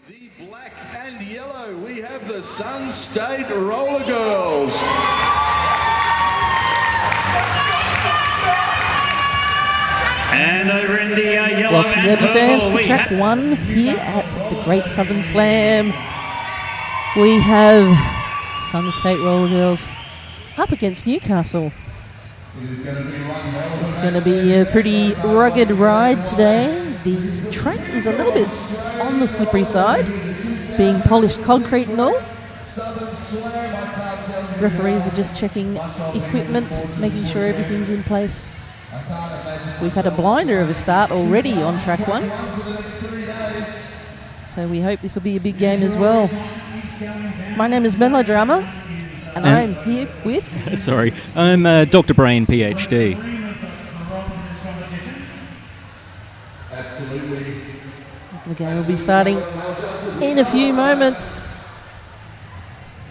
The black and yellow, we have the Sun State Roller Girls. And over in the yellow Welcome, and Derby fans, purple, to track one here at the Great Southern Slam. We have Sun State Roller Girls up against Newcastle. It's going to be a pretty rugged ride today. The track is a little bit on the slippery side, being polished concrete and all. Referees are just checking equipment, making sure everything's in place. We've had a blinder of a start already on track one, so we hope this will be a big game as well. My name is Melodrama, and I'm here with... Sorry, I'm Dr. Brain, PhD. The game will be starting in a few moments.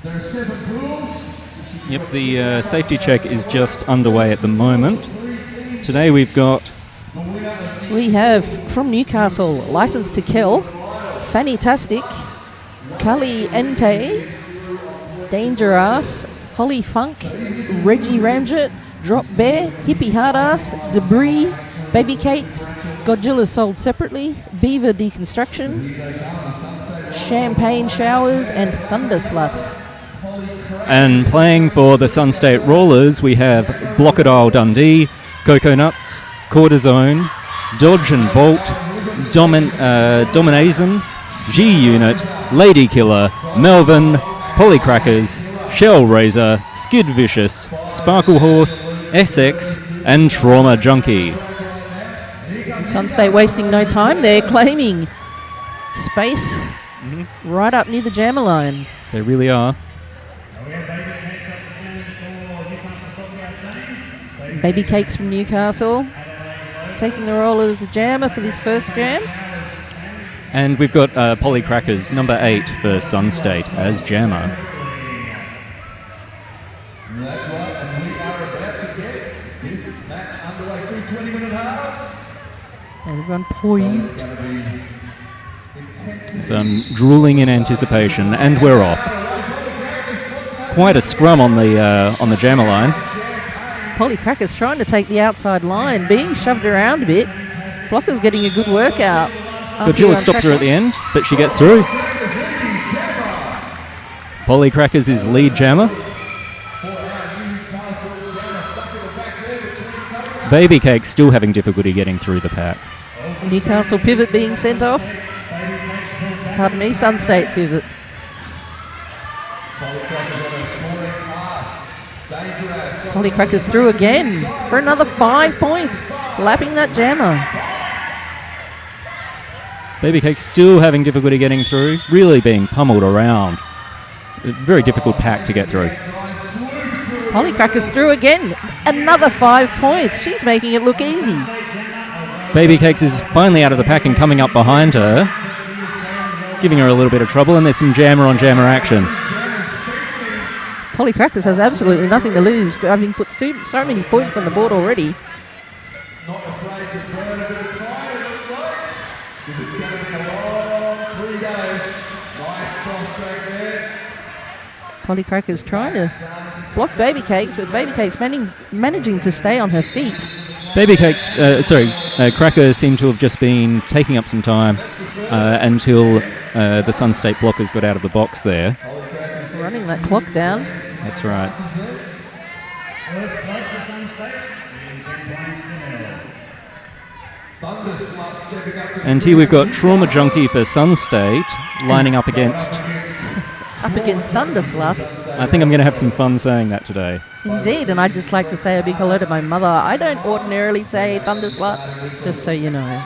Yep, the safety check is just underway at the moment. Today we have from Newcastle, Licensed to Kill, Fantastic, Kali Ente, Dangerous, Holly Funk, Reggie Ramjet, Drop Bear, Hippie Hardass, Debris, Baby Cakes, Godzilla sold separately, Beaver Deconstruction, Champagne Showers, and Thunder Slut. And playing for the Sun State Rollers, we have Blockadile Dundee, Cocoa Nuts, Cortisone, Dodge and Bolt, Domination, G-Unit, Lady Killer, Melvin, Polycrackers, Shell Razor, Skid Vicious, Sparkle Horse, Essex, and Trauma Junkie. Sun State wasting no time. They're claiming space right up near the jammer line. They really are. Baby Cakes from Newcastle taking the role as a jammer for this first jam. And we've got Polycrackers, number 8 for Sun State as jammer. That's right, and we are about to get this match underway. 2 20-minute halves. Everyone poised. So I'm drooling in anticipation, and we're off. Quite a scrum on the jammer line. Polycrackers trying to take the outside line, being shoved around a bit. Blocker's getting a good workout. Godzilla stops her at the end, but she gets through. Polycrackers is lead jammer. Baby Cake's still having difficulty getting through the pack. Newcastle pivot being sent off. Pardon me, Sun State pivot. Polycrackers through again for another 5 points, lapping that jammer. Baby Cake's still having difficulty getting through, really being pummeled around. A very difficult pack to get through. Polycrackers through again, another 5 points. She's making it look easy. Baby Cakes is finally out of the pack and coming up behind her, giving her a little bit of trouble, and there's some jammer on jammer action. Polycrackers has absolutely nothing to lose, having put so many points on the board already. Not afraid to burn a bit of time, it looks like, because it's going to be a long 3 days. Nice cross track there. Polycrackers trying to block Baby Cakes, but Baby Cakes managing to stay on her feet. Cracker seemed to have just been taking up some time until the Sun State blockers got out of the box there. Running that clock down. That's right. And here we've got Trauma Junkie for Sun State lining up against... Thunder Slut. I think I'm going to have some fun saying that today. Indeed, and I'd just like to say a big hello to my mother. I don't ordinarily say Thunder Slut, just so you know.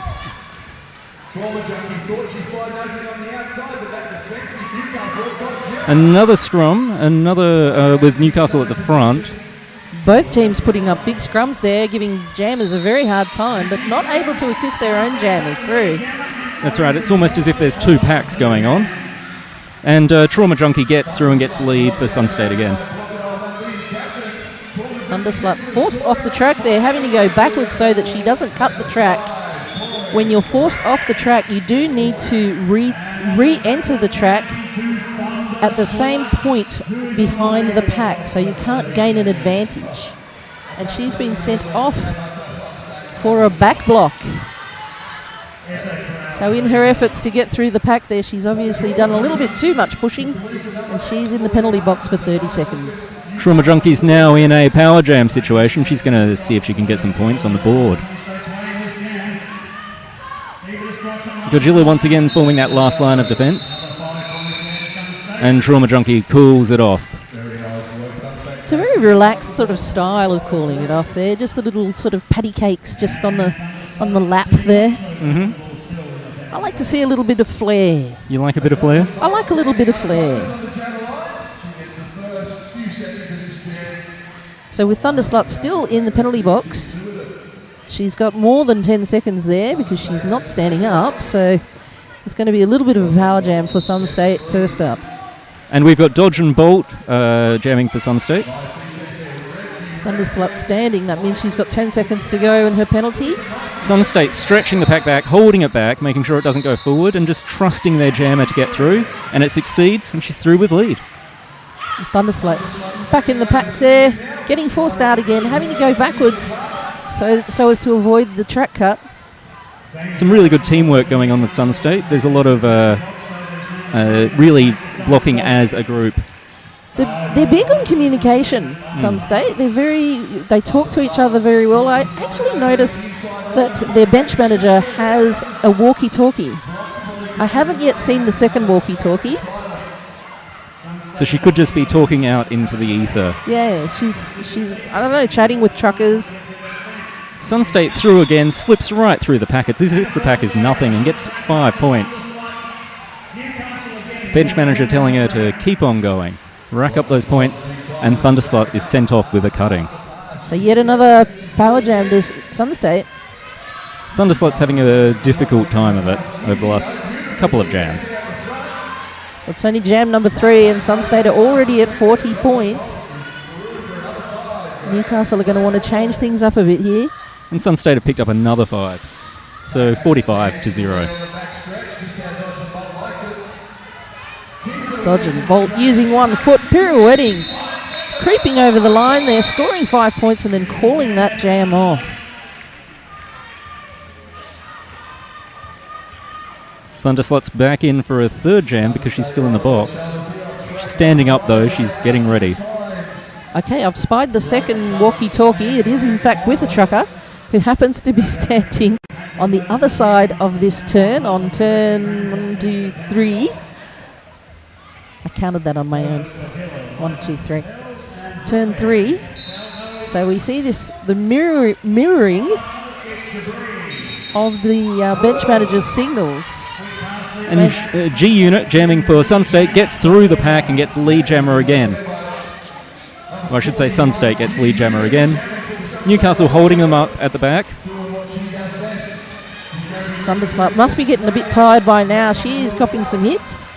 Trauma Junkie thought she spied opening on the outside, but that defensive Newcastle got jammed. Another scrum, with Newcastle at the front. Both teams putting up big scrums there, giving jammers a very hard time, but not able to assist their own jammers through. That's right, it's almost as if there's 2 packs going on. And Trauma Junkie gets through and gets lead for Sun State again. Thunder Slut forced off the track there, having to go backwards so that she doesn't cut the track. when you're forced off the track, you do need to re-enter the track at the same point behind the pack, so you can't gain an advantage. And she's been sent off for a back block. So in her efforts to get through the pack there, she's obviously done a little bit too much pushing, and she's in the penalty box for 30 seconds. Trauma Junkie's now in a power jam situation. She's going to see if she can get some points on the board. Gorgilla once again forming that last line of defence. And Trauma Junkie cools it off. It's a very relaxed sort of style of calling it off there. Just the little sort of patty cakes just on the lap there. Mm-hmm. I like to see a little bit of flair. You like a bit of flair? I like a little bit of flair. So with Thunderslut still in the penalty box, she's got more than 10 seconds there because she's not standing up. So it's going to be a little bit of a power jam for Sun State first up. And we've got Dodge and Bolt jamming for Sun State. Thunderslut standing, that means she's got 10 seconds to go in her penalty. Sun State stretching the pack back, holding it back, making sure it doesn't go forward, and just trusting their jammer to get through. And it succeeds, and she's through with lead. Thunderslut back in the pack there, getting forced out again, having to go backwards so as to avoid the track cut. Some really good teamwork going on with Sun State. There's a lot of really blocking as a group. They're big on communication, Sun State. They talk to each other very well. I actually noticed that their bench manager has a walkie-talkie. I haven't yet seen the second walkie-talkie. So she could just be talking out into the ether. Yeah, she's I don't know, chatting with truckers. Sun State through again, slips right through the pack. It's as if the pack is nothing and gets 5 points. Bench manager telling her to keep on going, rack up those points, and Thunderslut is sent off with a cutting. So yet another power jam to Sun State. Thunderslut's having a difficult time of it over the last couple of jams. It's only jam number 3, and Sun State are already at 40 points. Newcastle are going to want to change things up a bit here. And Sun State have picked up another 5. So 45-0. Dodge and Bolt using one foot, pirouetting, creeping over the line there, scoring 5 points and then calling that jam off. Thunderslut's back in for a third jam because she's still in the box. She's standing up though, she's getting ready. Okay, I've spied the second walkie-talkie. It is in fact with a trucker who happens to be standing on the other side of this turn, on turn 1, 2, 3. I counted that on my own. 1, 2, 3. Turn 3. So we see the mirroring of the bench manager's signals. And G-Unit jamming for Sun State gets through the pack and gets lead jammer again. Well, I should say Sun State gets lead jammer again. Newcastle holding them up at the back. Thunderslut must be getting a bit tired by now. She is copping some hits.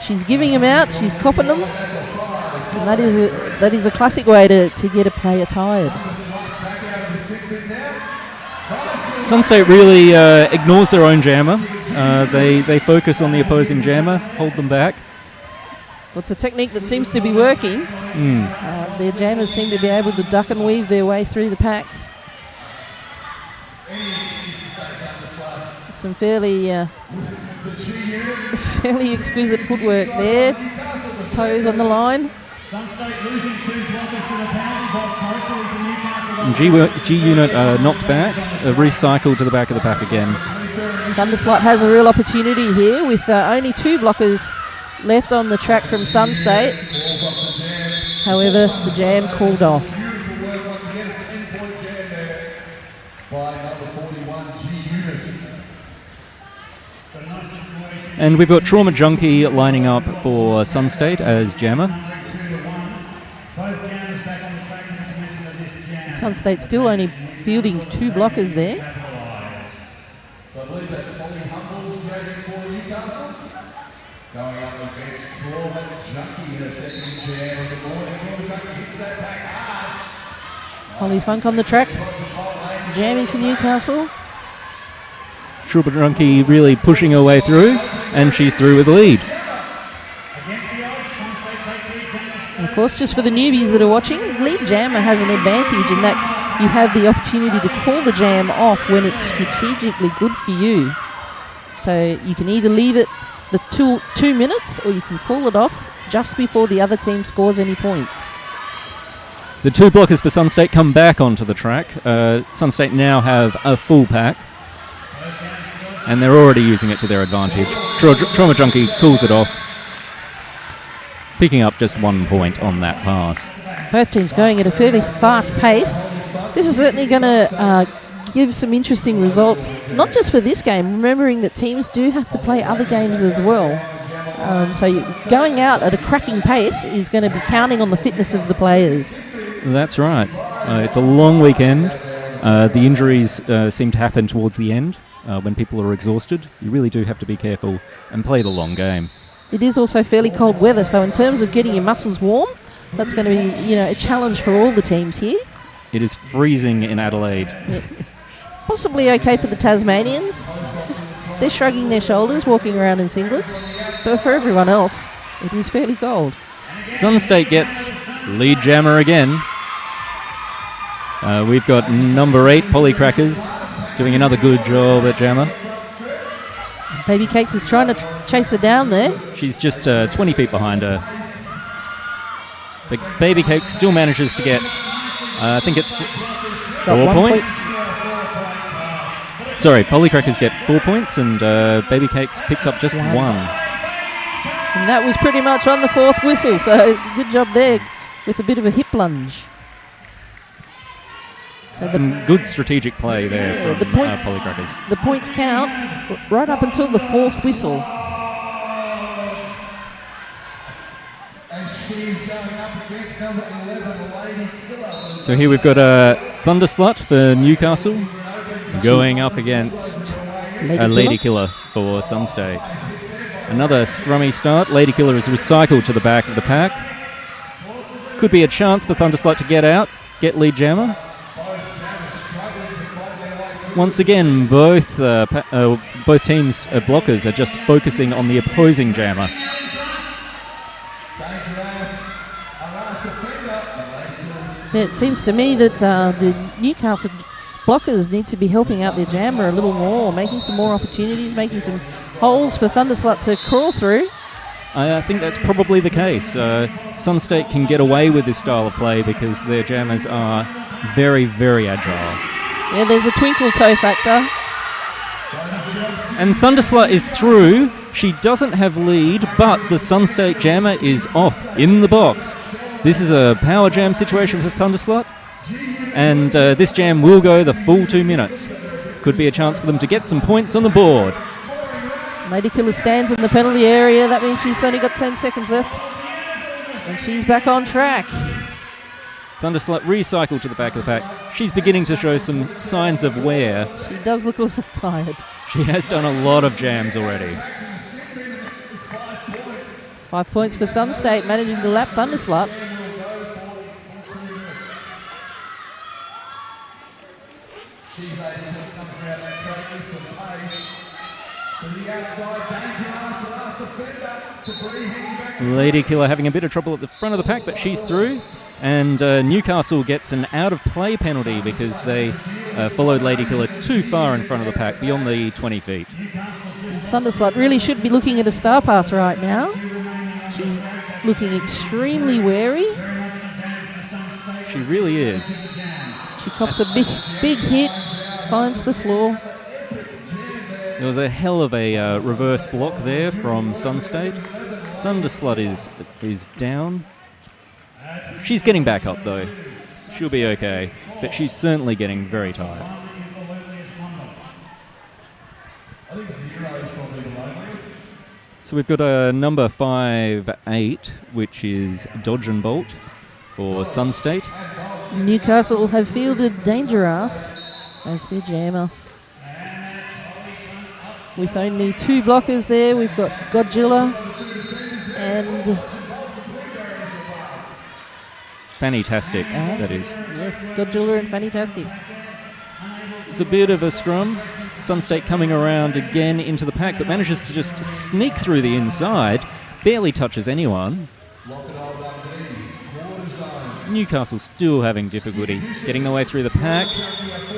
She's giving them out. She's copping them. And that is a classic way to get a player tired. Sun State really ignores their own jammer. They focus on the opposing jammer, hold them back. Well, it's a technique that seems to be working. Their jammers seem to be able to duck and weave their way through the pack. Some fairly exquisite footwork there. Toes on the line. G-Unit knocked back, recycled to the back of the pack again. Thunderslut has a real opportunity here with only 2 blockers left on the track from Sun State. However, the jam called off. And we've got Trauma Junkie lining up for Sun State as jammer. Sun State still only fielding 2 blockers there. So I believe that's Holly Humble's jamming for Newcastle. Going up against Trauma Junkie in a second jam of the morning. Trauma Junkie hits that back hard. Holly Funk on the track, jamming for Newcastle. Trooper Junkie really pushing her way through, and she's through with the lead. And of course, just for the newbies that are watching, lead jammer has an advantage in that you have the opportunity to call the jam off when it's strategically good for you. So you can either leave it the 2 minutes, or you can call it off just before the other team scores any points. The two blockers for Sunstate come back onto the track. Sunstate now have a full pack, and they're already using it to their advantage. Trauma Junkie calls it off, picking up just 1 point on that pass. Both teams going at a fairly fast pace. This is certainly going to give some interesting results, not just for this game, remembering that teams do have to play other games as well. So going out at a cracking pace is going to be counting on the fitness of the players. That's right. It's a long weekend. The injuries seem to happen towards the end when people are exhausted. You really do have to be careful and play the long game. It is also fairly cold weather, so in terms of getting your muscles warm, that's going to be a challenge for all the teams here. It is freezing in Adelaide. Yeah. Possibly okay for the Tasmanians. They're shrugging their shoulders, walking around in singlets. But for everyone else, it is fairly cold. Sunstate gets lead jammer again. We've got number 8, Polly Crackers, doing another good job at jammer. Baby Cakes is trying to chase her down there. She's just 20 feet behind her. But Baby Cakes still manages to get, I think it's 4 points. Sorry, Polly Crackers get 4 points, and Baby Cakes picks up just 1. And that was pretty much on the 4th whistle, so good job there with a bit of a hip lunge. So some good strategic play there from Polly Crackers. The points count right up until the 4th whistle. And she's going up against number 11, Lady Killer. So here we've got a Thunderslut for Newcastle going up against Lady Killer for Sunstate. Another scrummy start. Lady Killer is recycled to the back of the pack. Could be a chance for Thunderslut to get out, get lead jammer. Once again, both teams' blockers are just focusing on the opposing jammer. It seems to me that the Newcastle blockers need to be helping out their jammer a little more, making some more opportunities, making some holes for Thunderslut to crawl through. I think that's probably the case. Sunstate can get away with this style of play because their jammers are very, very agile. Yeah, there's a twinkle toe factor. And Thunderslut is through. She doesn't have lead, but the Sunstate jammer is off in the box. This is a power jam situation for Thunderslut, and this jam will go the full 2 minutes. Could be a chance for them to get some points on the board. Lady Killer stands in the penalty area. That means she's only got 10 seconds left. And she's back on track. Thunderslut recycled to the back of the pack. She's beginning to show some signs of wear. She does look a little tired. She has done a lot of jams already. 5 points for Sunstate, managing to lap Thunderslut. Lady Killer having a bit of trouble at the front of the pack, but she's through. And Newcastle gets an out-of-play penalty because they followed Lady Killer too far in front of the pack, beyond the 20 feet. Thunderslut really should be looking at a star pass right now. She's looking extremely wary. She really is. She cops a big hit, finds the floor. There was a hell of a reverse block there from Sunstate. Thunderslut is down. She's getting back up though. She'll be okay, but she's certainly getting very tired. So we've got a number 5-8, which is Dodge and Bolt for Sunstate. Newcastle have fielded Dangerous as their jammer. With only 2 blockers there, we've got Godzilla and Fantastic, that is. Yes, Godzilla and Fantastic. It's a bit of a scrum. Sunstate coming around again into the pack, but manages to just sneak through the inside. Barely touches anyone. Newcastle still having difficulty getting their way through the pack,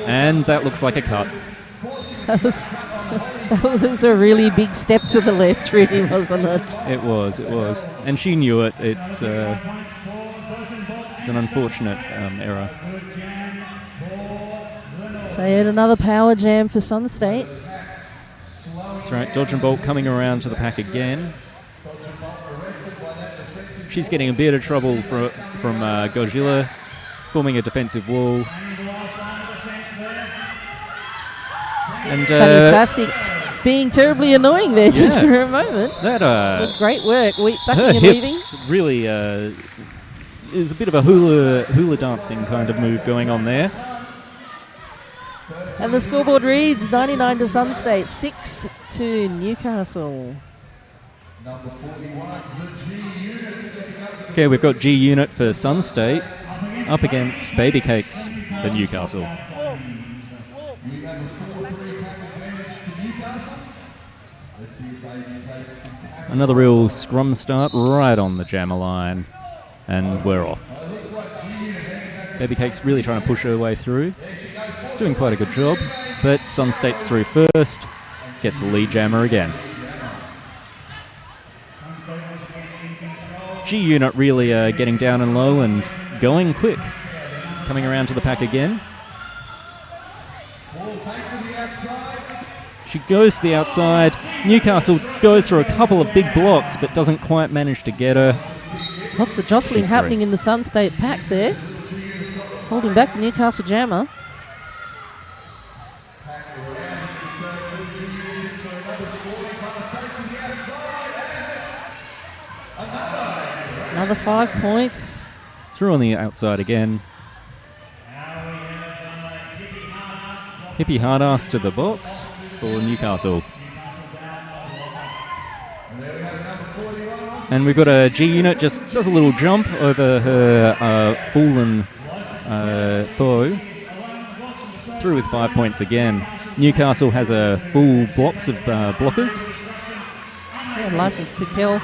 and that looks like a cut. That was a really big step to the left, really, wasn't it? It was. And she knew it. It's an unfortunate error. So yet another power jam for Sunstate. That's right, Dodge and Bolt coming around to the pack again. She's getting a bit of trouble from Godzilla, forming a defensive wall. And fantastic. Being terribly annoying there just for a moment. That was great work. Ducking her and hips weaving. Really is a bit of a hula dancing kind of move going on there. And the scoreboard reads 99 to Sunstate, 6 to Newcastle. Okay, we've got G Unit for Sunstate up against Baby Cakes for Newcastle. Another real scrum start right on the jammer line, and we're off. Baby Cake's really trying to push her way through, doing quite a good job, but Sunstate's through first, gets the lead jammer again. G Unit really getting down and low and going quick, coming around to the pack again. She goes to the outside. Newcastle goes through a couple of big blocks, but doesn't quite manage to get her. Lots of jostling happening in the Sunstate pack there. Holding back the Newcastle jammer. Another 5 points. Through on the outside again. Hippie hard-ass to the box for Newcastle. And we've got a G Unit just does a little jump over her fallen foe. Through with 5 points again. Newcastle has a full blocks of blockers. Yeah, license to kill.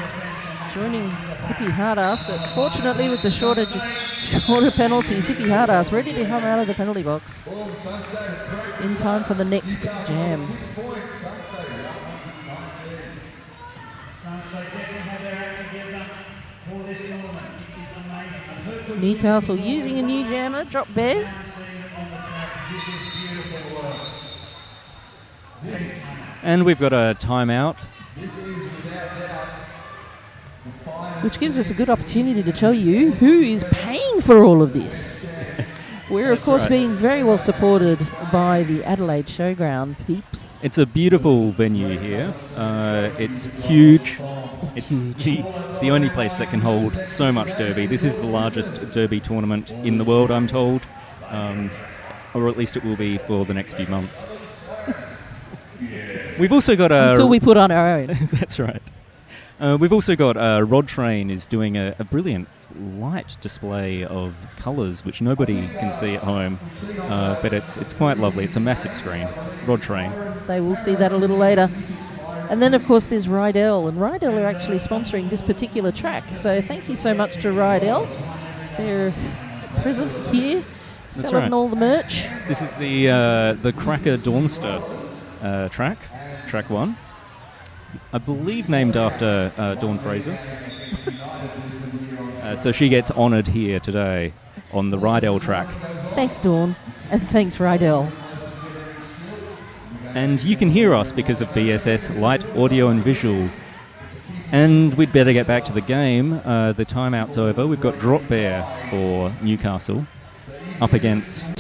Joining Hippie Hardass, but fortunately with the shorter penalties, Hippie Hardass ready to come out of the penalty box in time for the next jam. Newcastle using a new jammer, drop bear. And we've got a timeout. Which gives us a good opportunity to tell you who is paying for all of this. We're, of course, being very well supported by the Adelaide Showground peeps. It's a beautiful venue here. It's huge. It's huge. The only place that can hold so much derby. This is the largest derby tournament in the world, I'm told. Or at least it will be for the next few months. We've also got a... Until we put on our own. That's right. We've also got Rod Train is doing a brilliant light display of colours which nobody can see at home, but it's quite lovely. It's a massive screen. Rod Train. They will see that a little later. And then, of course, there's Rydell, and Rydell are actually sponsoring this particular track. So thank you so much to Rydell. They're present here, selling all the merch. This is the Cracker Dawnster track 1. I believe named after Dawn Fraser. So she gets honoured here today on the Rydell track. Thanks, Dawn, and thanks, Rydell. And you can hear us because of BSS Light Audio and Visual. And we'd better get back to the game. The timeout's over. We've got Drop Bear for Newcastle up against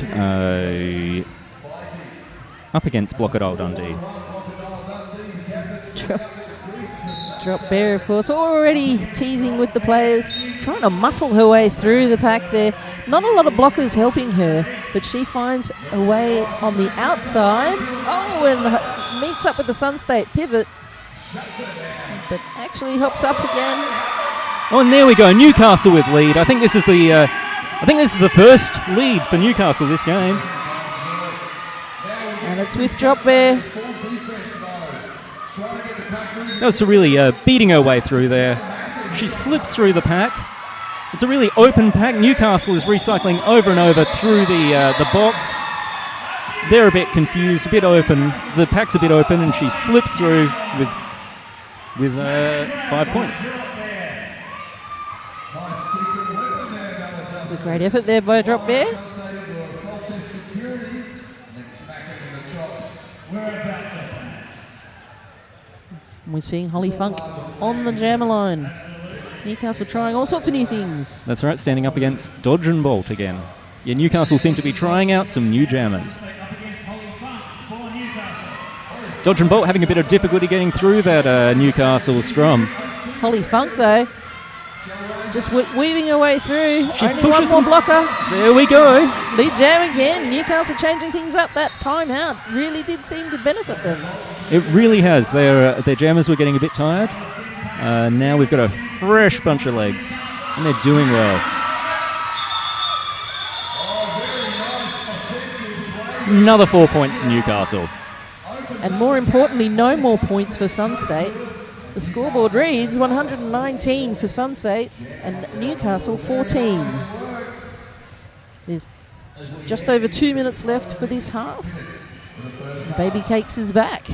Blockadile Dundee. Drop Bear, of course, already teasing with the players, trying to muscle her way through the pack there. Not a lot of blockers helping her, but she finds a way on the outside. Oh, and meets up with the Sunstate pivot, but actually hops up again. Oh, and there we go, Newcastle with lead. I think this is the first lead for Newcastle this game. And And it's with Drop Bear. That was really beating her way through there. She slips through the pack. It's a really open pack. Newcastle is recycling over and over through the box. They're a bit confused, a bit open. The pack's a bit open, and she slips through with 5 points. It's a great effort there by Drop Bear. And we're seeing Holly Funk on the jammer line. Newcastle trying all sorts of new things. That's right, standing up against Dodge and Bolt again. Yeah, Newcastle seem to be trying out some new jammers. Dodge and Bolt having a bit of difficulty getting through that Newcastle scrum. Holly Funk, though, just weaving her way through. She Only pushes one more blocker. There we go. Lead jam again. Newcastle changing things up. That timeout really did seem to benefit them. It really has. Their jammers were getting a bit tired. Now we've got a fresh bunch of legs, and they're doing well. Another 4 points to Newcastle. And more importantly, no more points for Sun State. The scoreboard reads 119 for Sun State and Newcastle 14. There's just over 2 minutes left for this half. Baby Cakes is back.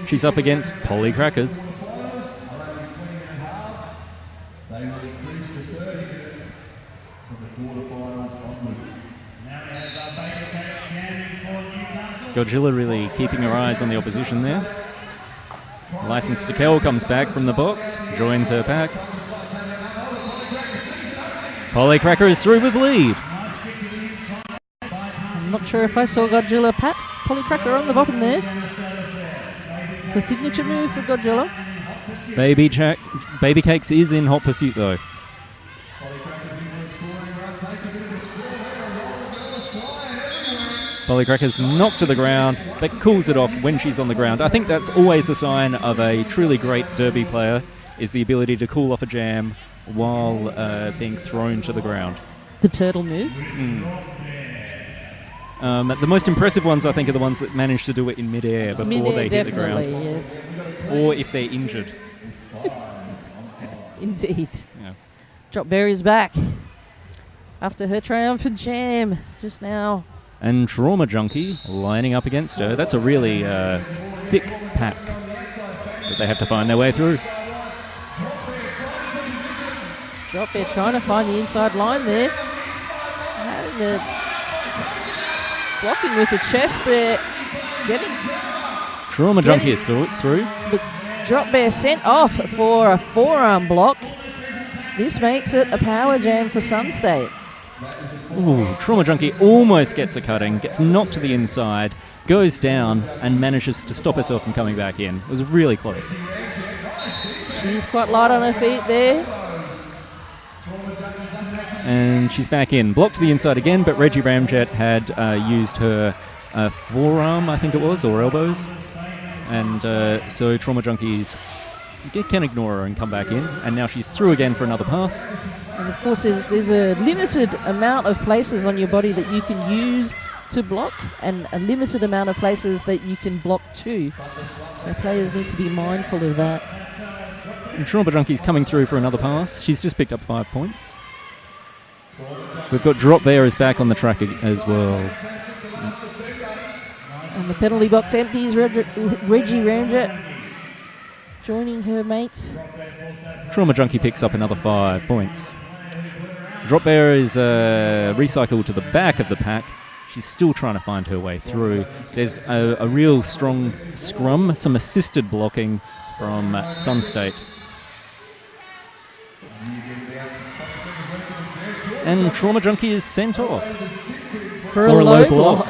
She's up against Polly Crackers. They will increase to 30 minutes from the quarterfinals onwards. Now we have Baby Cakes jamming for Newcastle. Godzilla really keeping her eyes on the opposition there. Licensed to Kel comes back from the box, joins her pack. Polly Cracker is through with lead. I'm not sure if I saw Godzilla pat Polly Cracker on the bottom there. It's a signature move for Godzilla. Baby Cakes is in hot pursuit though. Polly Cracker's knocked to the ground, but cools it off when she's on the ground. I think that's always the sign of a truly great derby player, is the ability to cool off a jam while being thrown to the ground. The turtle move. The most impressive ones, I think, are the ones that manage to do it in midair before they hit the ground. Yes. Or if they're injured. Indeed. Yeah. Drop Bear is back after her triumphant jam just now. And Trauma Junkie lining up against her. That's a really thick pack that they have to find their way through. Drop Bear trying to find the inside line there. Blocking with the chest there. Trauma Junkie is through. But Drop Bear sent off for a forearm block. This makes it a power jam for Sun State. Ooh, Trauma Junkie almost gets a cutting, gets knocked to the inside, goes down and manages to stop herself from coming back in. It was really close. She's quite light on her feet there. And she's back in. Blocked to the inside again, but Reggie Ramjet had used her forearm, I think it was, or elbows. And so Trauma Junkies can ignore her and come back in. And now she's through again for another pass. And of course, there's a limited amount of places on your body that you can use to block, and a limited amount of places that you can block to. So players need to be mindful of that. And Trauma Junkie's coming through for another pass. She's just picked up 5 points. We've got Drop Bear is back on the track as well. And the penalty box empties. Reggie Ramjet joining her mates. Trauma Junkie picks up another 5 points. Drop Bear is recycled to the back of the pack. She's still trying to find her way through. There's a real strong scrum, some assisted blocking from Sun State. And Trauma Junkie is sent off for a low block.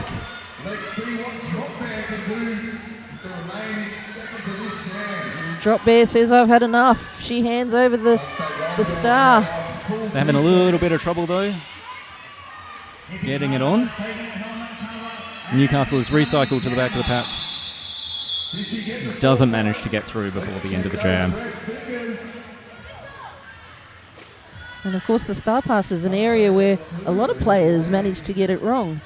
Let's see what Drop Bear can do with the remaining seconds of this jam. Drop Bear says, "I've had enough." She hands over the star. They're having a little bit of trouble though, getting it on. Newcastle is recycled to the back of the pack. Doesn't manage to get through before the end of the jam. And of course the star pass is an area where a lot of players manage to get it wrong.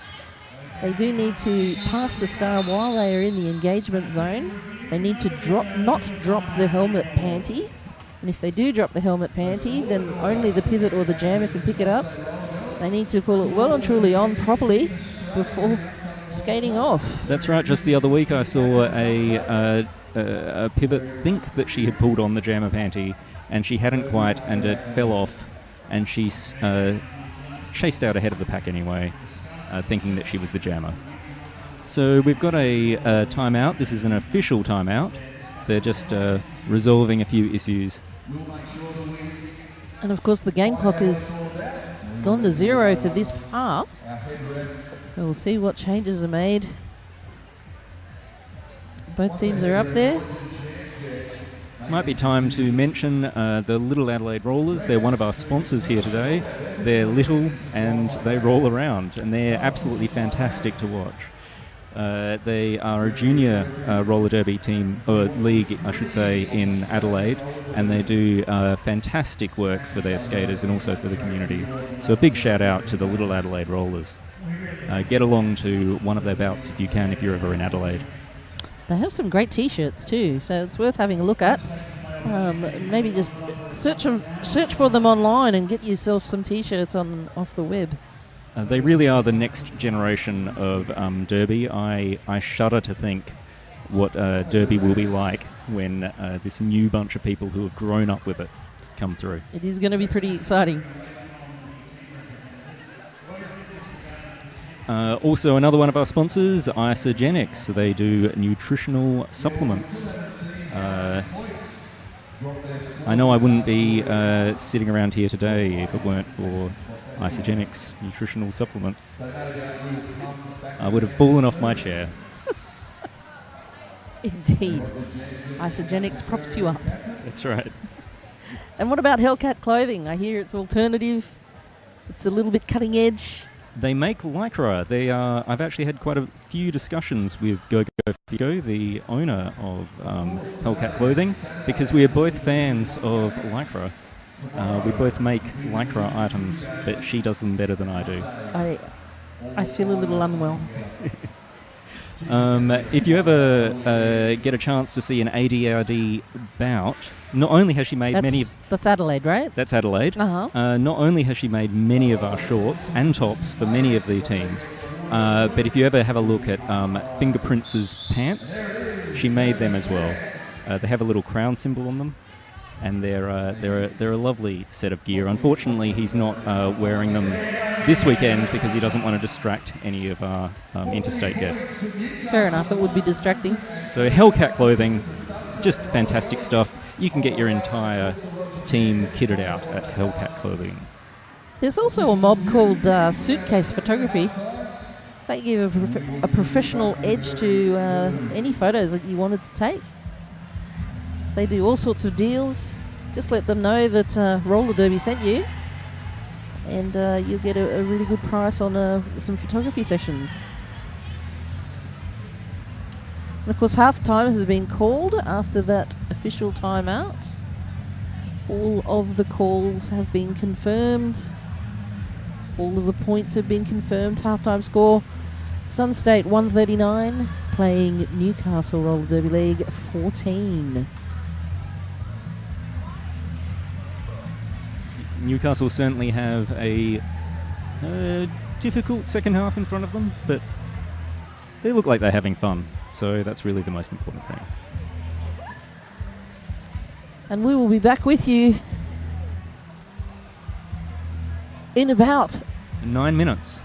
They do need to pass the star while they are in the engagement zone. They need to not drop the helmet panty. And if they do drop the helmet panty, then only the pivot or the jammer can pick it up. They need to pull it well and truly on properly before skating off. That's right. Just the other week I saw a pivot think that she had pulled on the jammer panty, and she hadn't quite, and it fell off, and she chased out ahead of the pack anyway, thinking that she was the jammer. So we've got a timeout. This is an official timeout. They're just resolving a few issues. And of course the game clock is gone to 0 for this half. So we'll see what changes are made. Both teams are up there. Might be time to mention the Little Adelaide Rollers. They're one of our sponsors here today. They're little and they roll around, and they're absolutely fantastic to watch. They are a junior roller derby team, or league, I should say, in Adelaide, and they do fantastic work for their skaters and also for the community. So a big shout out to the Little Adelaide Rollers. Get along to one of their bouts if you can, if you're ever in Adelaide. They have some great T-shirts too, so it's worth having a look at. Maybe just search for them online and get yourself some T-shirts off the web. They really are the next generation of derby. I shudder to think what derby will be like when this new bunch of people who have grown up with it come through. It is going to be pretty exciting. Also, another one of our sponsors, Isogenics. They do nutritional supplements. I know I wouldn't be sitting around here today if it weren't for Isogenics nutritional supplements. I would have fallen off my chair. Indeed. Isogenics props you up. That's right. And what about Hellcat clothing? I hear it's alternative. It's a little bit cutting edge. They make Lycra. They are. I've actually had quite a few discussions with Gogo Figo, the owner of Hellcat Clothing, because we are both fans of Lycra. We both make Lycra items, but she does them better than I do. I feel a little unwell. If you ever get a chance to see an ADRD bout, not only has she made That's Adelaide, right? That's Adelaide. Uh-huh. Not only has she made many of our shorts and tops for many of the teams, but if you ever have a look at Fingerprints' pants, she made them as well. They have a little crown symbol on them, and they're a lovely set of gear. Unfortunately, he's not wearing them this weekend because he doesn't want to distract any of our interstate guests. Fair enough, it would be distracting. So Hellcat Clothing, just fantastic stuff. You can get your entire team kitted out at Hellcat Clothing. There's also a mob called Suitcase Photography. They give a professional edge to any photos that you wanted to take. They do all sorts of deals. Just let them know that Roller Derby sent you, and you'll get a really good price on some photography sessions. And of course, half time has been called after that official timeout. All of the calls have been confirmed. All of the points have been confirmed. Half-time score, Sun State 139, playing Newcastle Roller Derby League 14. Newcastle certainly have a difficult second half in front of them, but they look like they're having fun, so that's really the most important thing. And we will be back with you in about 9 minutes.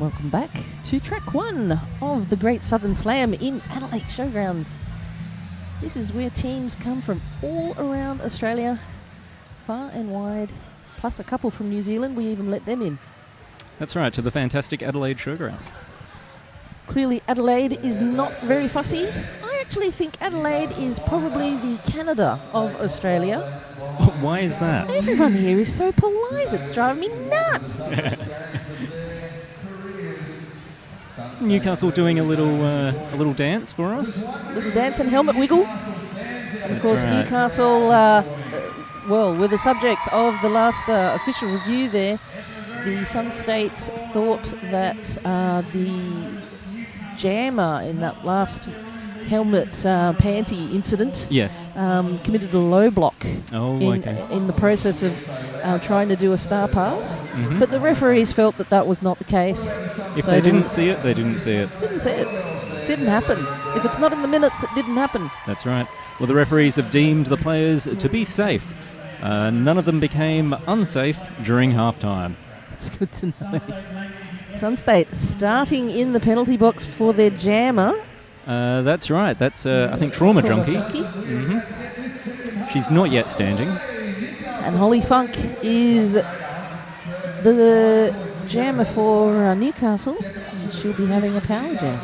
Welcome back to track 1 of the Great Southern Slam in Adelaide Showgrounds. This is where teams come from all around Australia, far and wide, plus a couple from New Zealand. We even let them in. That's right, to the fantastic Adelaide Showground. Clearly Adelaide is not very fussy. I actually think Adelaide is probably the Canada of Australia. Why is that? Everyone here is so polite, it's driving me nuts. Newcastle doing a little dance for us. Little dance and helmet wiggle. And of course, right. Newcastle, were the subject of the last official review there. The Sun States thought that the jammer in that last helmet panty incident Yes. committed a low block Okay. in the process of trying to do a star pass. But the referees felt that that was not the case. If So they didn't see it, they didn't see it. Didn't see it. Didn't happen. If it's not in the minutes, it didn't happen. That's right. Well, the referees have deemed the players to be safe. None of them became unsafe during halftime. It's good to know. Sun State starting in the penalty box for their jammer. That's right. That's, I think, Trauma Junkie. She's not yet standing. And Holly Funk is the jammer for Newcastle. And she'll be having a power jam.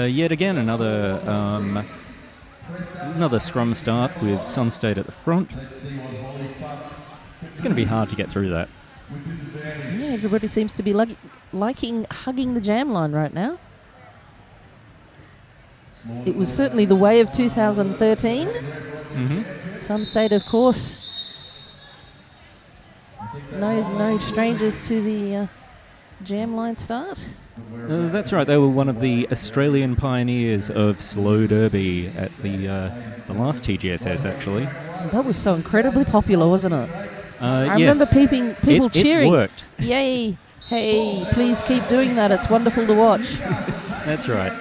Yet again, another scrum start with Sun State at the front. It's going to be hard to get through that. Yeah, everybody seems to be liking hugging the jam line right now. It was certainly the way of 2013. Sun State, of course, no strangers to the jam line start. That's right. They were one of the Australian pioneers of slow derby at the last TGSS, actually. That was so incredibly popular, wasn't it? I Yes. remember people cheering. It worked. Yay! Hey, please keep doing that. It's wonderful to watch. That's right.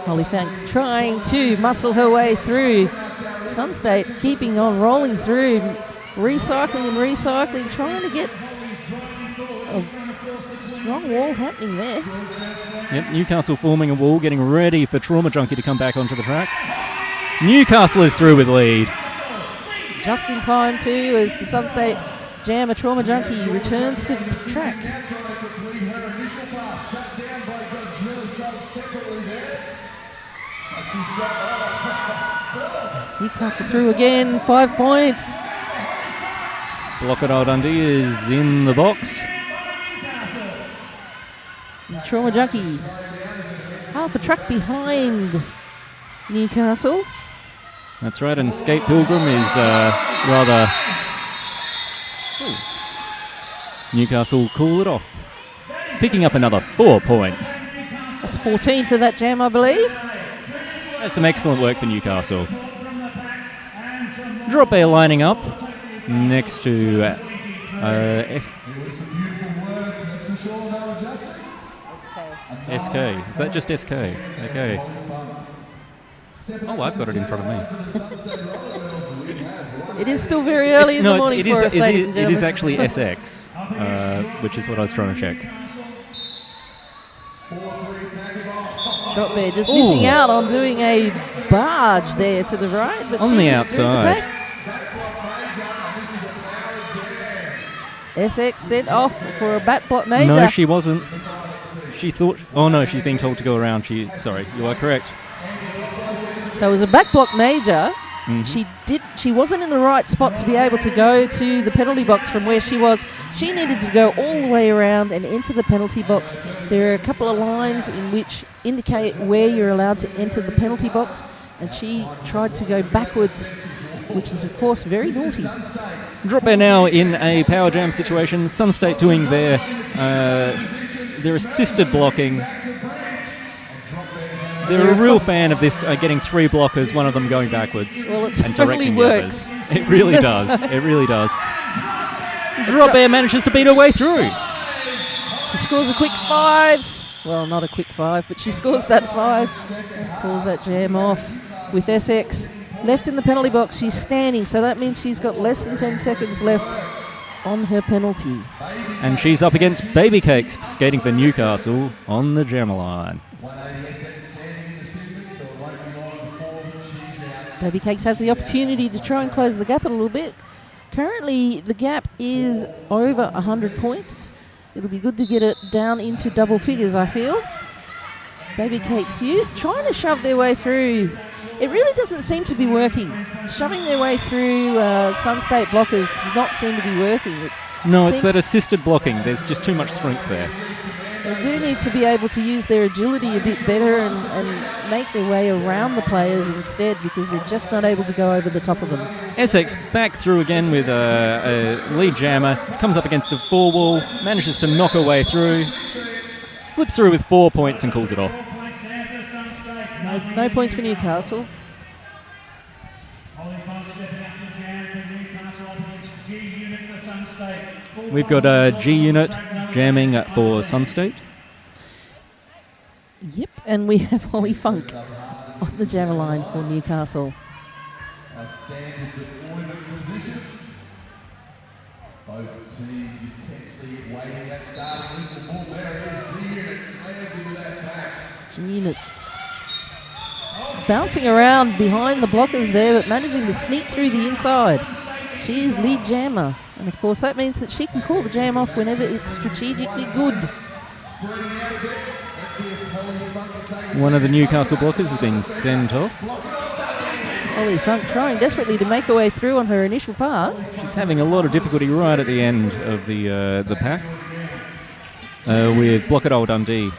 Holly Funk trying to muscle her way through. Sun State keeping on rolling through, recycling, trying to get a strong wall happening there. Yep, Newcastle forming a wall, getting ready for Trauma Junkie to come back onto the track. Newcastle is through with lead. Just in time too, as the Sun State jammer Trauma Junkie returns to the track. Newcastle through again, 5 points. Blockadile Dundee is in the box. And Trauma Junkie half a track behind Newcastle. That's right, and Skate Pilgrim is rather... Ooh. Newcastle cool it off. Picking up another 4 points. That's 14 for that jam, I believe. That's some excellent work for Newcastle. Drop Air lining up next to SK. Is that just SK? Okay. Oh, I've got it in front of me. It is still very early in the morning for us, ladies and it gentlemen. is actually SX, which is what I was trying to check. Shot Bear just missing out on doing a barge there to the right. But On the outside. SX sent off for a bat block major. No, she wasn't. She thought... Oh, no, she's being told to go around. Sorry, you are correct. So it was a back block major. She wasn't in the right spot to be able to go to the penalty box from where she was. She needed to go all the way around and into the penalty box. There are a couple of lines in which indicate where you're allowed to enter the penalty box, and she tried to go backwards, which is of course very naughty. Drop Air now in a power jam situation. Sun State doing their assisted blocking. They're a real fan of this, getting 3 blockers, one of them going backwards. Well, it and totally directing works. the others. It really does. It really does. Drop Air manages to beat her way through. She scores a quick 5. Well, not a quick 5, but she scores that 5 and pulls that jam off with SX. Left in the penalty box, she's standing, so that means she's got less than 10 seconds left on her penalty. And she's up against Baby Cakes, skating for Newcastle on the jammer line. 180 seconds standing in the segment, so it won't be long before she's out. Baby Cakes has the opportunity to try and close the gap a little bit. Currently, the gap is over 100 points. It'll be good to get it down into double figures, I feel. Baby Cakes, you trying to shove their way through. It really doesn't seem to be working. Shoving their way through Sun State blockers does not seem to be working. No, it's that assisted blocking. There's just too much strength there. They do need to be able to use their agility a bit better and make their way around the players instead, because they're just not able to go over the top of them. Essex back through again with a lead jammer. Comes up against a four wall, manages to knock her way through. Slips through with 4 points and calls it off. No points for Newcastle. We've got a G unit jamming for Sun State. Yep, and we have Holly Funk on the jammer line for Newcastle. A standard deployment position. Both teams intensely waiting that starting whistle. Ball barriers, G-Unit slammed into that pack. G-Unit bouncing around behind the blockers there, but managing to sneak through the inside. She is lead jammer, and of course that means that she can call the jam off whenever it's strategically good. One of the Newcastle blockers is being sent off. Holly Funk trying desperately to make her way through on her initial pass. She's having a lot of difficulty right at the end of the pack, with Blocker Old Dundee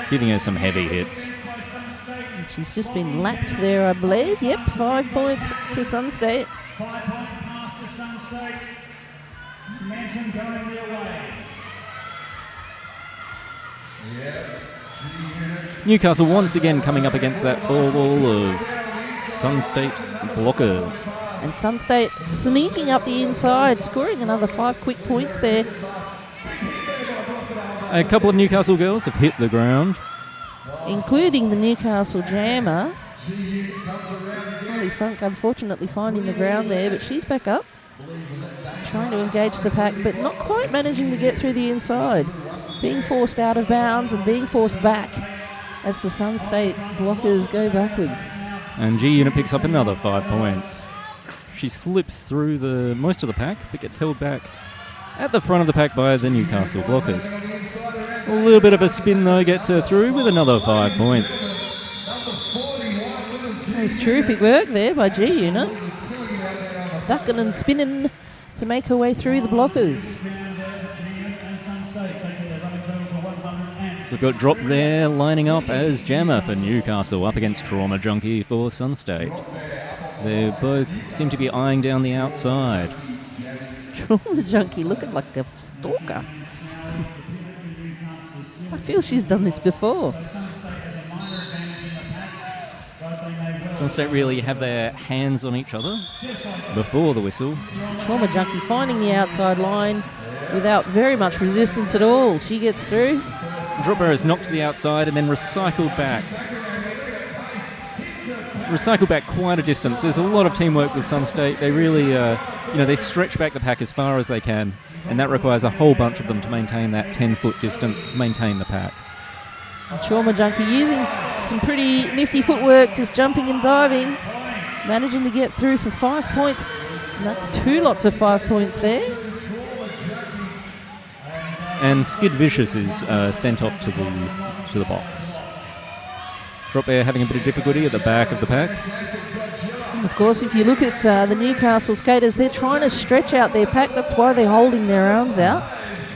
giving her some heavy hits. And she's just been lapped there, I believe. Yep, 5 points to Sun State. 5 point pass to Sun State. Momentum going their way. Newcastle once again coming up against that four wall of Sun State blockers. And Sun State sneaking up the inside, scoring another 5 quick points there. A couple of Newcastle girls have hit the ground, including the Newcastle jammer. Holly Funk unfortunately finding the ground there, but she's back up. Trying to engage the pack, but not quite managing to get through the inside. Being forced out of bounds and being forced back as the Sun State blockers go backwards. And G Unit picks up another 5 points. She slips through the most of the pack, but gets held back at the front of the pack by the Newcastle blockers. A little bit of a spin though gets her through with another 5 points. That was terrific work there by G Unit. Ducking and spinning to make her way through the blockers. We've got Drop there lining up as jammer for Newcastle, up against Trauma Junkie for Sun State. They both seem to be eyeing down the outside. Trauma Junkie looking like a stalker. I feel she's done this before. Sun State really have their hands on each other before the whistle. Trauma Junkie finding the outside line without very much resistance at all. She gets through. Drop arrow is knocked to the outside and then recycled back. Recycled back quite a distance. There's a lot of teamwork with Sun State. They really, they stretch back the pack as far as they can, and that requires a whole bunch of them to maintain that 10-foot distance, maintain the pack. Trauma Junkie using some pretty nifty footwork, just jumping and diving, managing to get through for 5 points. And that's 2 lots of 5 points there. And Skid Vicious is sent off to the box. Drop Air having a bit of difficulty at the back of the pack. And of course, if you look at the Newcastle skaters, they're trying to stretch out their pack. That's why they're holding their arms out,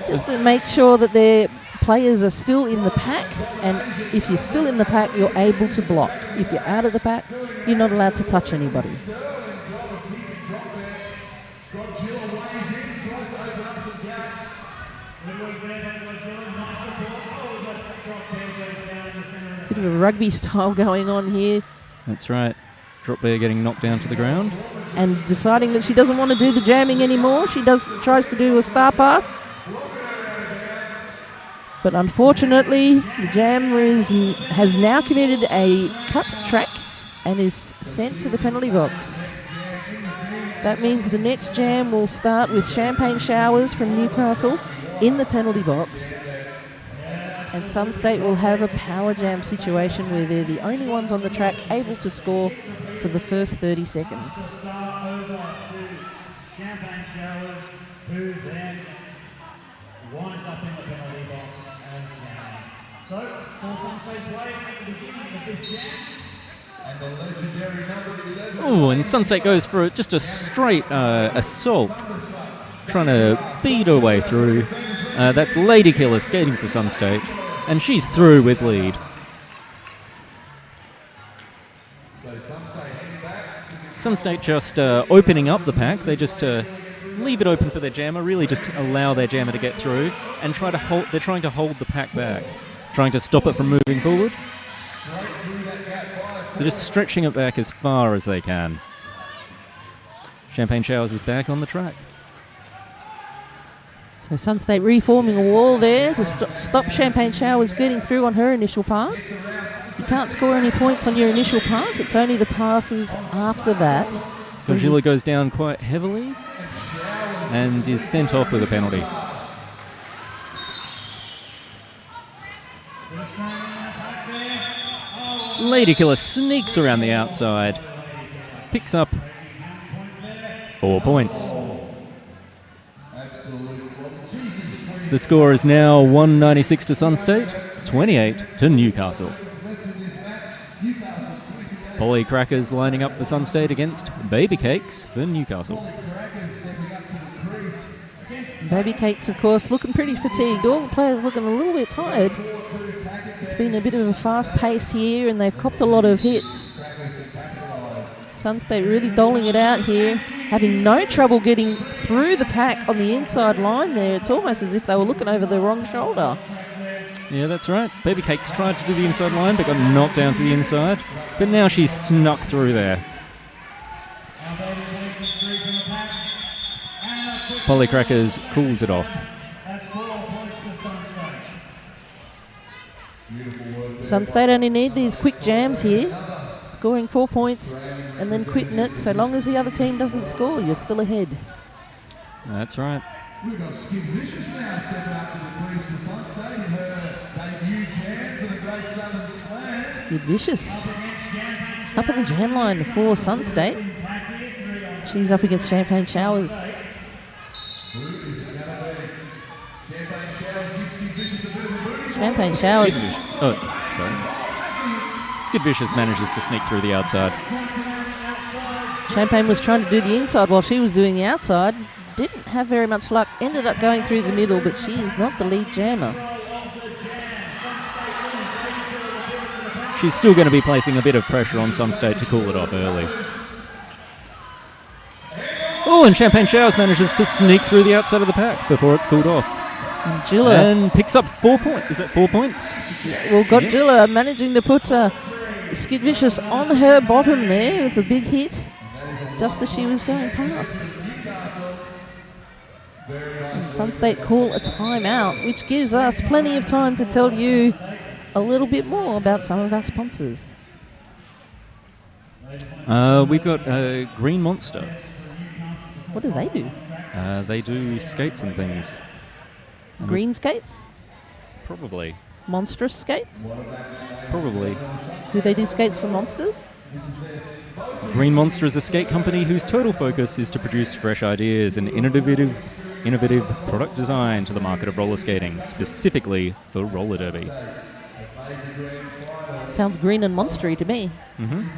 just to make sure that their players are still in the pack. And if you're still in the pack, you're able to block. If you're out of the pack, you're not allowed to touch anybody. Bit of a rugby style going on here. That's right. Drop Bear getting knocked down to the ground. And deciding that she doesn't want to do the jamming anymore. She tries to do a star pass. But unfortunately, the jammer has now committed a cut track and is sent to the penalty box. That means the next jam will start with champagne showers from Newcastle in the penalty box. And Sun State will have a power jam situation where they're the only ones on the track able to score for the first 30 seconds. Start over to champagne showers, who then winds up in the penalty box as jamming. So, for Sun State's way at the beginning of this jam. And the legendary number 11. Oh, and Sun State goes for just a straight assault, trying to beat her way through. That's Lady Killer skating for Sun State, and she's through with lead. Sun State just opening up the pack. They just leave it open for their jammer, really just allow their jammer to get through, and they're trying to hold the pack back, trying to stop it from moving forward. They're just stretching it back as far as they can. Champagne Showers is back on the track. So Sun State reforming a wall there to stop Champagne Showers getting through on her initial pass. You can't score any points on your initial pass. It's only the passes after that. Gojila goes down quite heavily and is sent off with a penalty. Lady Killer sneaks around the outside, picks up 4 points. The score is now 196 to Sun State, 28 to Newcastle. Polly Crackers lining up for Sun State against Baby Cakes for Newcastle. Baby Cakes, of course, looking pretty fatigued. All the players looking a little bit tired. It's been a bit of a fast pace here, and they've copped a lot of hits. Sun State really doling it out here, having no trouble getting through the pack on the inside line there. It's almost as if they were looking over the wrong shoulder. Yeah, that's right. Baby Cakes tried to do the inside line, but got knocked down to the inside. But now she's snuck through there. Polly Crackers cools it off. Sun State only need these quick jams here, scoring 4 points and then quitting it. So long as the other team doesn't score, you're still ahead. That's right. We've got Skid Vicious now stepping up to the crease for Sun State in her debut jam for the Great Southern Slam. Skid Vicious up in the jam line for Sun State. She's up against Champagne Showers. Who is it going to be? Champagne Showers gives Skid Vicious a bit of a booty. Champagne Showers. Sorry. Skid Vicious manages to sneak through the outside. Champagne was trying to do the inside while she was doing the outside. Didn't have very much luck. Ended up going through the middle, but she is not the lead jammer. She's still going to be placing a bit of pressure on Sun State to cool it off early. Oh, and Champagne Showers manages to sneak through the outside of the pack before it's cooled off. And picks up 4 points. Is that 4 points? Well, Godzilla managing to put Skid Vicious on her bottom there with a big hit just as she was going past. And Sun State call a timeout, which gives us plenty of time to tell you a little bit more about some of our sponsors. We've got Green Monster. What do they do? They do skates and things. Green skates? Probably. Monstrous skates? Probably. Do they do skates for monsters? Green Monster is a skate company whose total focus is to produce fresh ideas and innovative product design to the market of roller skating, specifically for roller derby. Sounds green and monstery to me. Mm-hmm.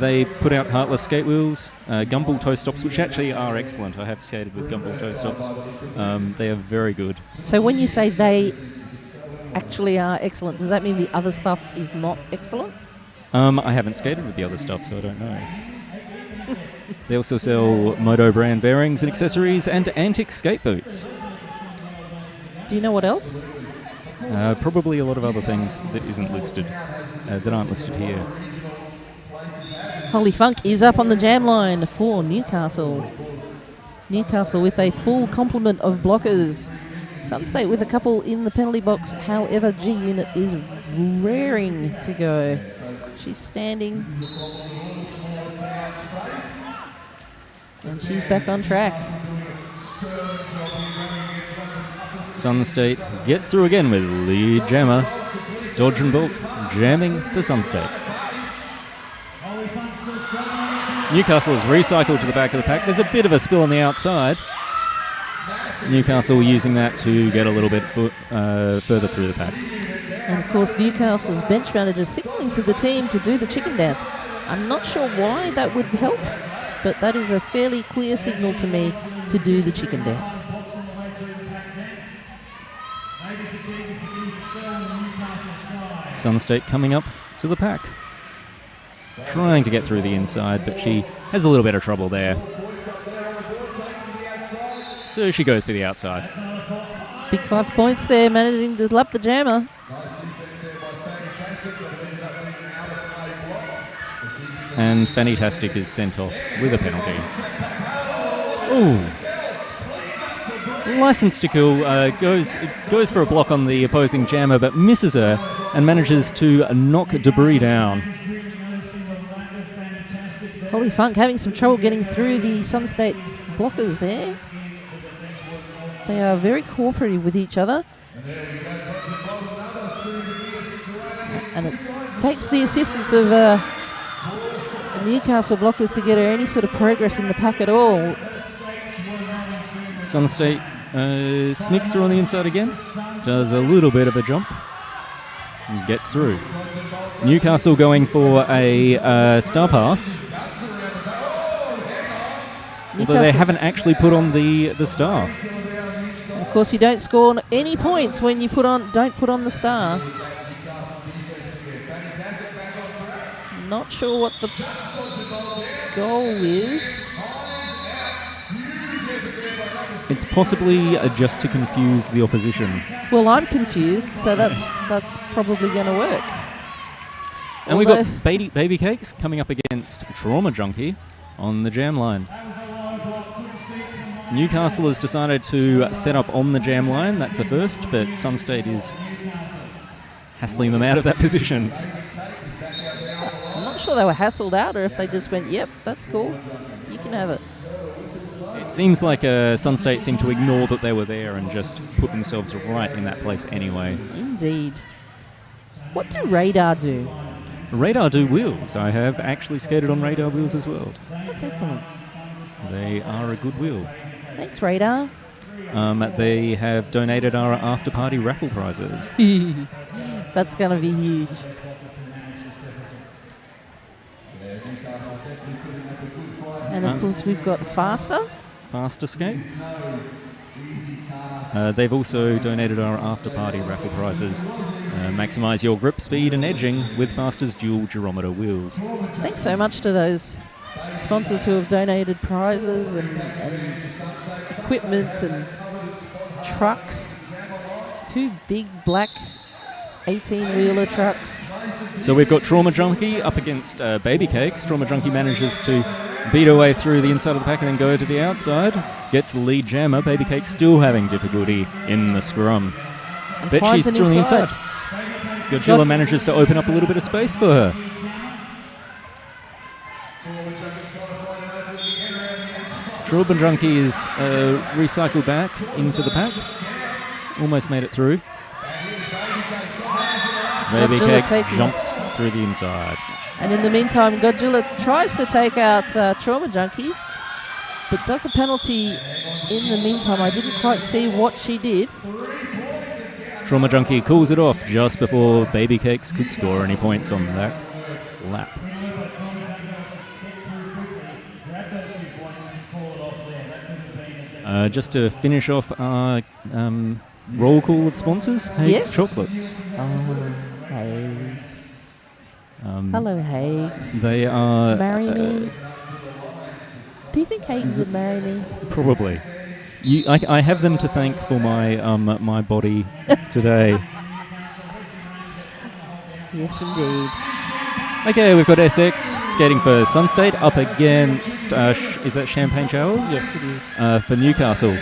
They put out Heartless skate wheels, gumball toe stops, which actually are excellent. I have skated with gumball toe stops. They are very good. So when you say they actually are excellent, does that mean the other stuff is not excellent? I haven't skated with the other stuff, so I don't know. They also sell Moto brand bearings and accessories and antique skate boots. Do you know what else? Probably a lot of other things that isn't listed, that aren't listed here. Holy Funk is up on the jam line for Newcastle. Newcastle with a full complement of blockers. Sun State with a couple in the penalty box. However, G Unit is raring to go. She's standing And she's back on track. Sun State gets through again with lead jammer. Dodge and Bolt jamming for Sun State. Newcastle is recycled to the back of the pack. There's a bit of a spill on the outside. Newcastle using that to get a little bit further through the pack. And of course, Newcastle's bench manager signaling to the team to do the chicken dance. I'm not sure why that would help, but that is a fairly clear signal to me to do the chicken dance. Sun State coming up to the pack. Trying to get through the inside, but she has a little bit of trouble there. So she goes for the outside. Big 5 points there, managing to lap the jammer. And Fantastic is sent off with a penalty. Ooh. License to Kill goes for a block on the opposing jammer, but misses her and manages to knock debris down. Holly Funk having some trouble getting through the Sun State blockers there. They are very cooperative with each other. And it takes the assistance of the Newcastle blockers to get her any sort of progress in the pack at all. Sun State sneaks through on the inside again. Does a little bit of a jump. And gets through. Newcastle going for a star pass. Although they haven't actually put on the star. Of course, you don't score any points when you don't put on the star. Not sure what the goal is. It's possibly just to confuse the opposition. Well, I'm confused, so that's probably going to work. And we've got Baby Cakes coming up against Trauma Junkie on the jam line. Newcastle has decided to set up on the jam line. That's a first, but Sun State is hassling them out of that position. I'm not sure they were hassled out or if they just went, yep, that's cool. You can have it. It seems like Sun State seemed to ignore that they were there and just put themselves right in that place anyway. Indeed. What do Radar do? Radar do wheels. I have actually skated on Radar wheels as well. That's excellent. They are a good wheel. Thanks, Radar. They have donated our after-party raffle prizes. That's going to be huge. And of course, we've got Faster skates. They've also donated our after-party raffle prizes. Maximise your grip, speed and edging with Faster's dual gerometer wheels. Thanks so much to those sponsors who have donated prizes and equipment and trucks. 2 big black 18-wheeler trucks. So we've got Trauma Junkie up against Baby Cakes. Trauma Junkie manages to beat her way through the inside of the pack and then go to the outside. Gets the lead jammer. Baby Cakes still having difficulty in the scrum. But she's through the inside. Godzilla manages to open up a little bit of space for her. Trauma Junkie is recycled back into the pack. Almost made it through. Baby Cakes jumps through the inside. And in the meantime, Godzilla tries to take out Trauma Junkie, but does a penalty in the meantime. I didn't quite see what she did. Trauma Junkie calls it off just before Baby Cakes could score any points on that lap. Just to finish off our roll call of sponsors, Hague's Chocolates. Oh, Hague's. Hello, Hague's. They are... Marry me? Do you think Hague's would marry me? Probably. I have them to thank for my my body today. Yes, indeed. Okay, we've got SX skating for Sun State up against, is that Champagne Showers? Yes, it is. For Newcastle.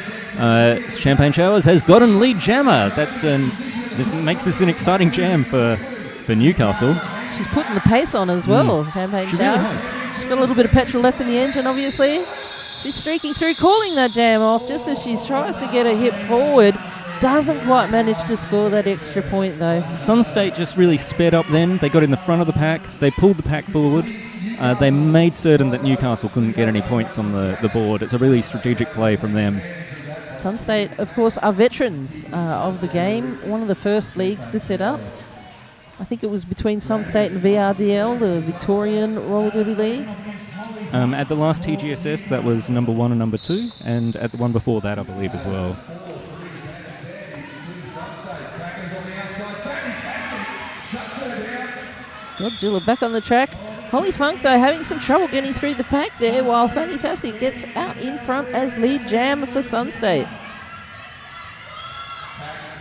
Champagne Showers has gotten lead jammer. This makes this an exciting jam for Newcastle. She's putting the pace on as well, Champagne She Showers. really has. She's got a little bit of petrol left in the engine, obviously. She's streaking through, calling that jam off just as she tries to get her hip forward. Doesn't quite manage to score that extra point, though. Sun State just really sped up then. They got in the front of the pack. They pulled the pack forward. They made certain that Newcastle couldn't get any points on the board. It's a really strategic play from them. Sun State, of course, are veterans of the game. One of the first leagues to set up. I think it was between Sun State and VRDL, the Victorian Roller Derby League. At the last TGSS, that was number 1 and number 2, and at the one before that, I believe, as well. Godzilla back on the track. Holly Funk, though, having some trouble getting through the pack there, while Fantastic gets out in front as lead jam for Sun State.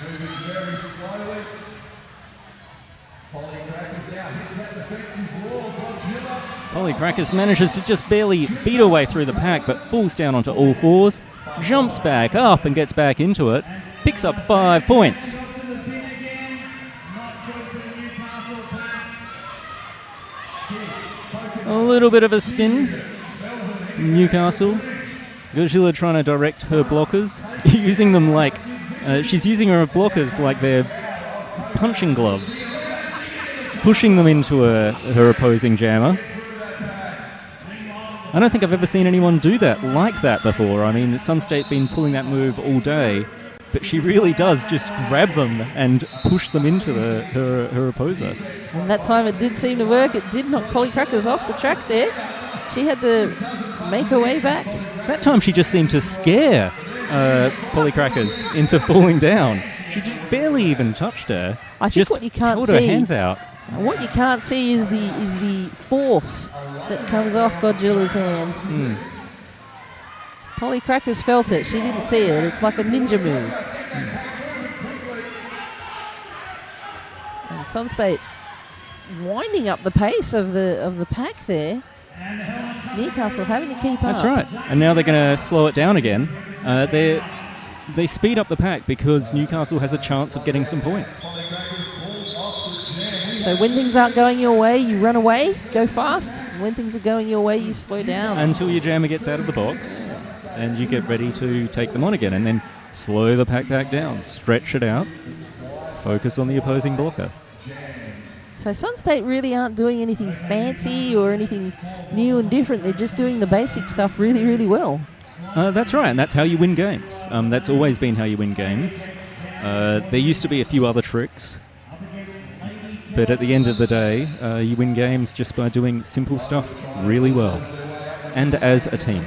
Moving very slowly. Polly Crackers now hits that defensive wall. Godzilla. Polly Crackers manages to just barely beat her way through the pack, but falls down onto all fours, jumps back up and gets back into it, picks up 5 points. A little bit of a spin. Newcastle. Godzilla trying to direct her blockers, using them like... she's using her blockers like they're punching gloves. Pushing them into her opposing jammer. I don't think I've ever seen anyone do that like that before. I mean, Sun State been pulling that move all day, but she really does just grab them and push them into her opposer. And that time it did seem to work. It did knock Polly Crackers off the track there. She had to make her way back. That time she just seemed to scare Polly Crackers into falling down. She just barely even touched her. I think just what you can't held see, her hands out. what you can't see is the force that comes off Godzilla's hands. Polly Crackers felt it. She didn't see it. It's like a ninja move. And Sun State winding up the pace of the pack there. Newcastle having to keep up. That's right. And now they're going to slow it down again. They speed up the pack because Newcastle has a chance of getting some points. So when things aren't going your way, you run away, go fast. When things are going your way, you slow down. Until your jammer gets out of the box and you get ready to take them on again, and then slow the pack back down, stretch it out, focus on the opposing blocker. So Sun State really aren't doing anything fancy or anything new and different. They're just doing the basic stuff really, really well. That's right, and that's how you win games. That's always been how you win games. There used to be a few other tricks, but at the end of the day, you win games just by doing simple stuff really well, and as a team.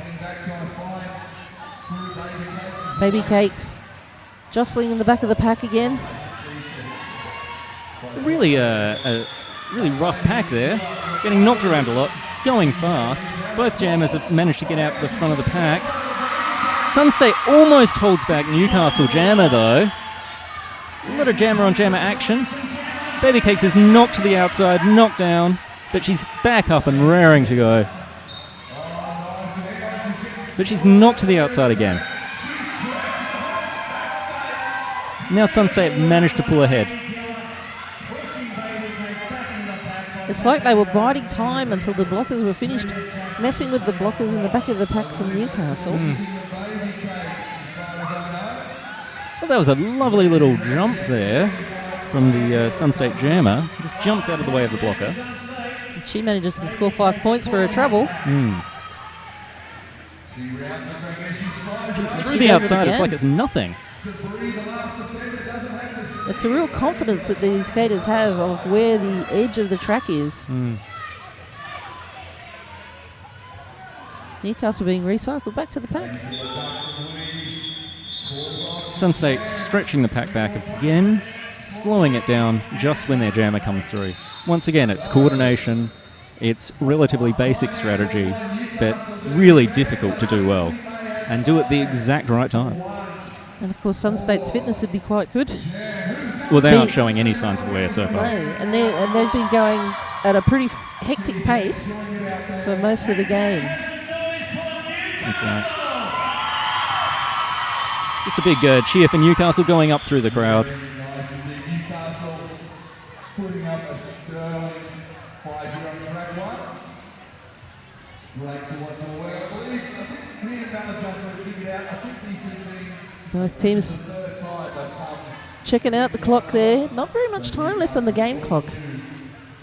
Baby Cakes jostling in the back of the pack again. Really a really rough pack there, getting knocked around a lot, going fast. Both jammers have managed to get out the front of the pack. Sun State almost holds back Newcastle jammer though. A lot of jammer on jammer action. Baby Cakes is knocked to the outside, knocked down, but she's back up and raring to go. But she's knocked to the outside again. Now Sun State managed to pull ahead. It's like they were biding time until the blockers were finished messing with the blockers in the back of the pack from Newcastle. Well, that was a lovely little jump there from the Sun State jammer. Just jumps out of the way of the blocker. She manages to score 5 points for her trouble. Through the outside, it's like it's nothing. It's a real confidence that these skaters have of where the edge of the track is. Newcastle being recycled back to the pack. Sun State stretching the pack back again, slowing it down just when their jammer comes through. Once again, it's coordination, it's relatively basic strategy, but really difficult to do well, and do it the exact right time. And of course, Sun State's fitness would be quite good. Well, they aren't showing any signs of wear so far. No, and they've been going at a pretty hectic pace for most of the game. That's right. Just a big cheer for Newcastle going up through the crowd. Newcastle putting up a sterling 5 here on track 1. It's great to watch them work. I believe adjustment figured out. I think these two teams, Both teams for the third time, they've come. checking out the clock there. Not very much time left on the game clock.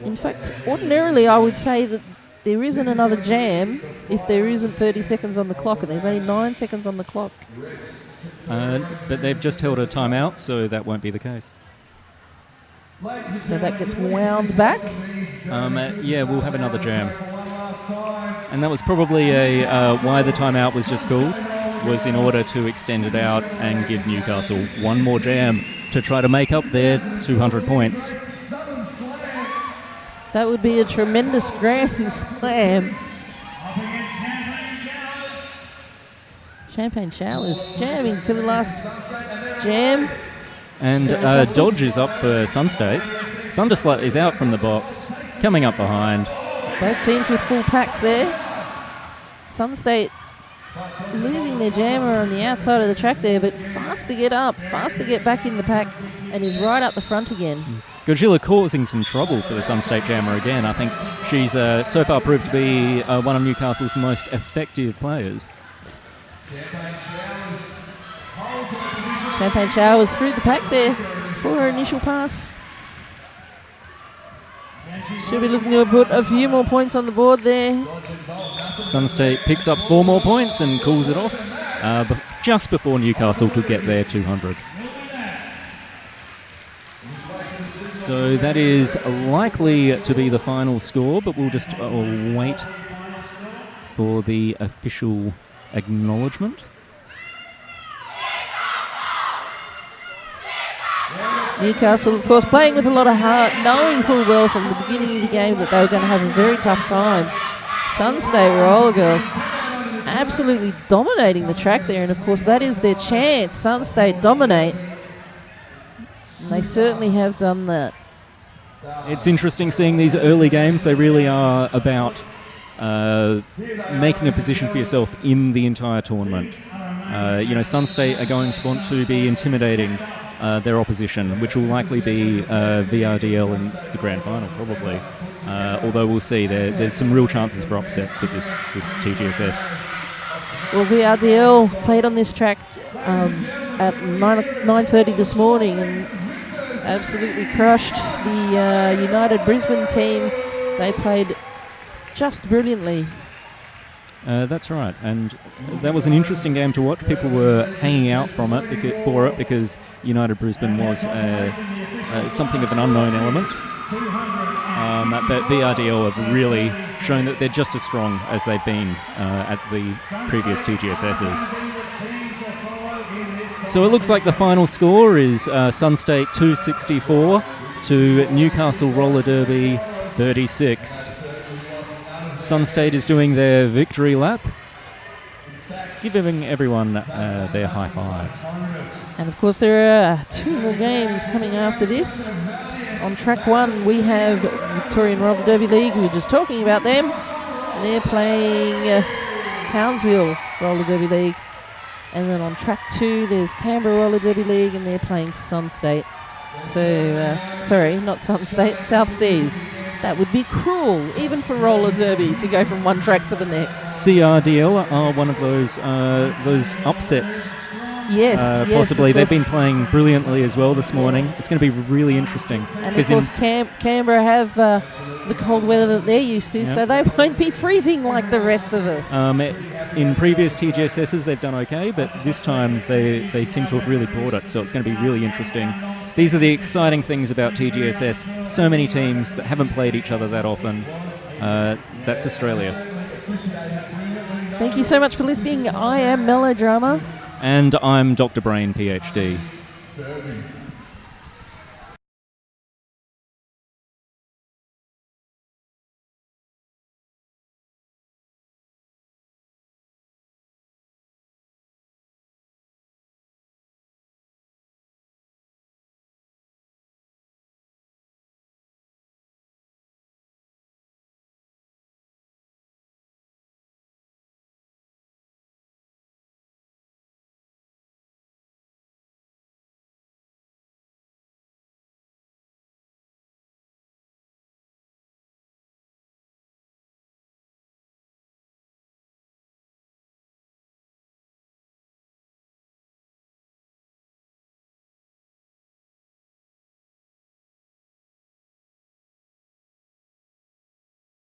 In fact, ordinarily I would say that there isn't another jam if there isn't 30 seconds on the clock, and there's only 9 seconds on the clock. But they've just held a timeout, so that won't be the case. So that gets wound back. Yeah, we'll have another jam. And that was probably why the timeout was just called, was in order to extend it out and give Newcastle one more jam to try to make up their 200 points. That would be a tremendous grand slam. Champagne Showers jamming for the last jam. And Dodge is up for Sunstate. Thunderslut is out from the box, coming up behind. Both teams with full packs there. Sunstate losing their jammer on the outside of the track there, but fast to get up, fast to get back in the pack, and is right up the front again. Gojila causing some trouble for the Sunstate jammer again. I think she's so far proved to be one of Newcastle's most effective players. Champagne Showers through the pack there for her initial pass. She'll be looking to put a few more points on the board there. Sunstate picks up 4 more points and calls it off just before Newcastle could get their 200. So that is likely to be the final score, but we'll just wait for the official acknowledgement. Newcastle, of course, playing with a lot of heart, knowing full well from the beginning of the game that they were going to have a very tough time. Sunstate Roller Girls absolutely dominating the track there, and of course that is their chance. Sunstate dominate. And they certainly have done that. It's interesting seeing these early games. They really are about making a position for yourself in the entire tournament. Sunstate are going to want to be intimidating their opposition, which will likely be VRDL in the grand final, probably. Although we'll see, there's some real chances for upsets at this TGSS. Well, VRDL played on this track at 9:30 this morning and absolutely crushed the United Brisbane team. They played just brilliantly. That's right, and that was an interesting game to watch. People were hanging out for it because United Brisbane was something of an unknown element. But VRDL have really shown that they're just as strong as they've been at the previous TGSSs. So it looks like the final score is Sunstate 264 to Newcastle Roller Derby 36. Sunstate is doing their victory lap, giving everyone their high fives. And of course there are 2 more games coming after this. On track 1 we have Victorian Roller Derby League, we were just talking about them. And they're playing Townsville Roller Derby League. And then on track 2 there's Canberra Roller Derby League and they're playing Sunstate. So, sorry, not Sunstate, South Seas. That would be cruel, even for roller derby, to go from one track to the next. CRDL are one of those upsets. Yes, possibly. Yes, they've been playing brilliantly as well this morning. Yes. It's going to be really interesting. And of course, Canberra have the cold weather that they're used to, so they won't be freezing like the rest of us. In previous TGSSs, they've done okay, but this time they seem to have really brought it, so it's going to be really interesting. These are the exciting things about TGSS. So many teams that haven't played each other that often. That's Australia. Thank you so much for listening. I am Melodrama. And I'm Dr. Brain, PhD.